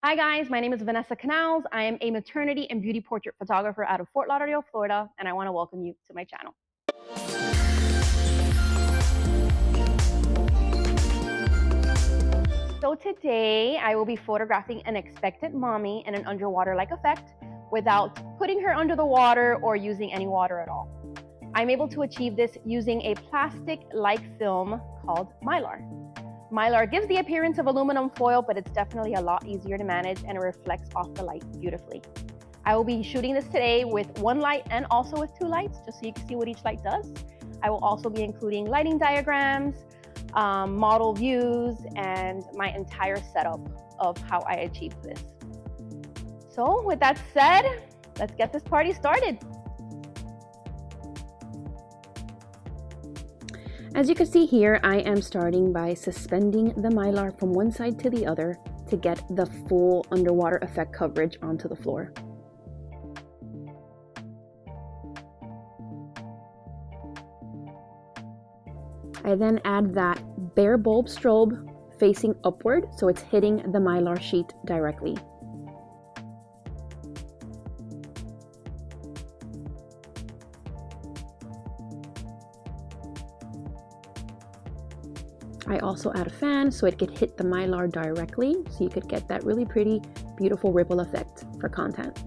Hi guys, my name is Vanessa Canals. I am a maternity and beauty portrait photographer out of Fort Lauderdale, Florida, and I want to welcome you to my channel. So today I will be photographing an expectant mommy in an underwater-like effect without putting her under the water or using any water at all. I'm able to achieve this using a plastic-like film called Mylar. Mylar gives the appearance of aluminum foil, but it's definitely a lot easier to manage and it reflects off the light beautifully. I will be shooting this today with one light and also with two lights, just so you can see what each light does. I will also be including lighting diagrams, model views, and my entire setup of how I achieved this. So with that said, let's get this party started. As you can see here, I am starting by suspending the Mylar from one side to the other to get the full underwater effect coverage onto the floor. I then add that bare bulb strobe facing upward so it's hitting the Mylar sheet directly. I also add a fan so it could hit the Mylar directly, so you could get that really pretty, beautiful ripple effect for content.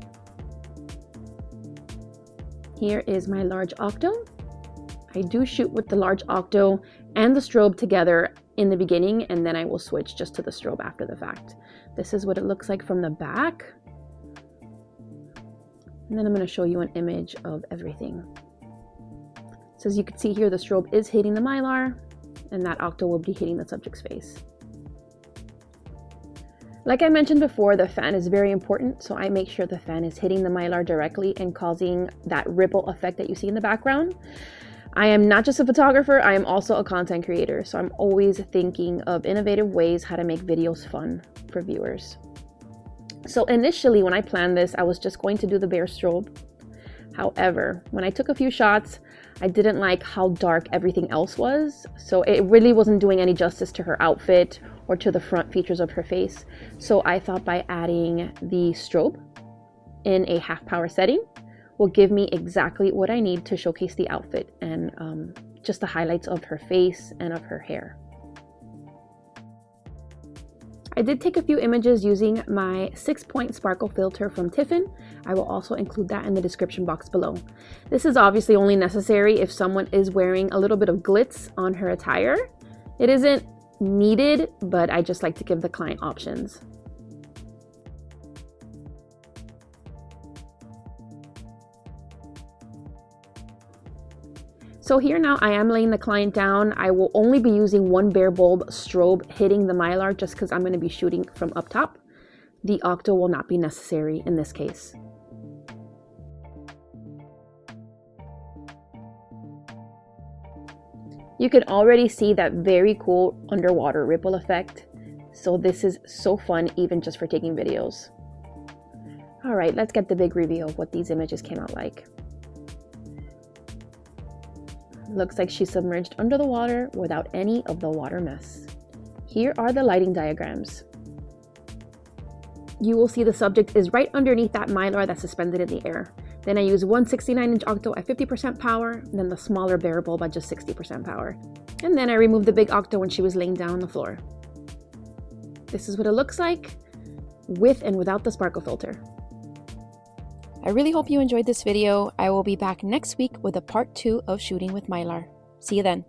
Here is my large octo. I do shoot with the large octo and the strobe together in the beginning, and then I will switch just to the strobe after the fact. This is what it looks like from the back. And then I'm going to show you an image of everything. So as you can see here, the strobe is hitting the Mylar, and that octo will be hitting the subject's face. Like I mentioned before, the fan is very important, so I make sure the fan is hitting the Mylar directly and causing that ripple effect that you see in the background. I am not just a photographer, I am also a content creator, so I'm always thinking of innovative ways how to make videos fun for viewers. So initially when I planned this, I was just going to do the bare strobe. However, when I took a few shots, I didn't like how dark everything else was, so it really wasn't doing any justice to her outfit or to the front features of her face. So I thought by adding the strobe in a half power setting will give me exactly what I need to showcase the outfit and just the highlights of her face and of her hair. I did take a few images using my 6-point sparkle filter from Tiffin. I will also include that in the description box below. This is obviously only necessary if someone is wearing a little bit of glitz on her attire. It isn't needed, but I just like to give the client options. So here now I am laying the client down. I will only be using one bare bulb strobe hitting the Mylar just because I'm going to be shooting from up top. The octo will not be necessary in this case. You can already see that very cool underwater ripple effect. So this is so fun even just for taking videos. All right, let's get the big reveal of what these images came out like. Looks like she's submerged under the water without any of the water mess. Here are the lighting diagrams. You will see the subject is right underneath that Mylar that's suspended in the air. Then I use one 69-inch octo at 50% power, and then the smaller bare bulb at just 60% power. And then I removed the big octo when she was laying down on the floor. This is what it looks like with and without the sparkle filter. I really hope you enjoyed this video. I will be back next week with a part 2 of shooting with Mylar. See you then.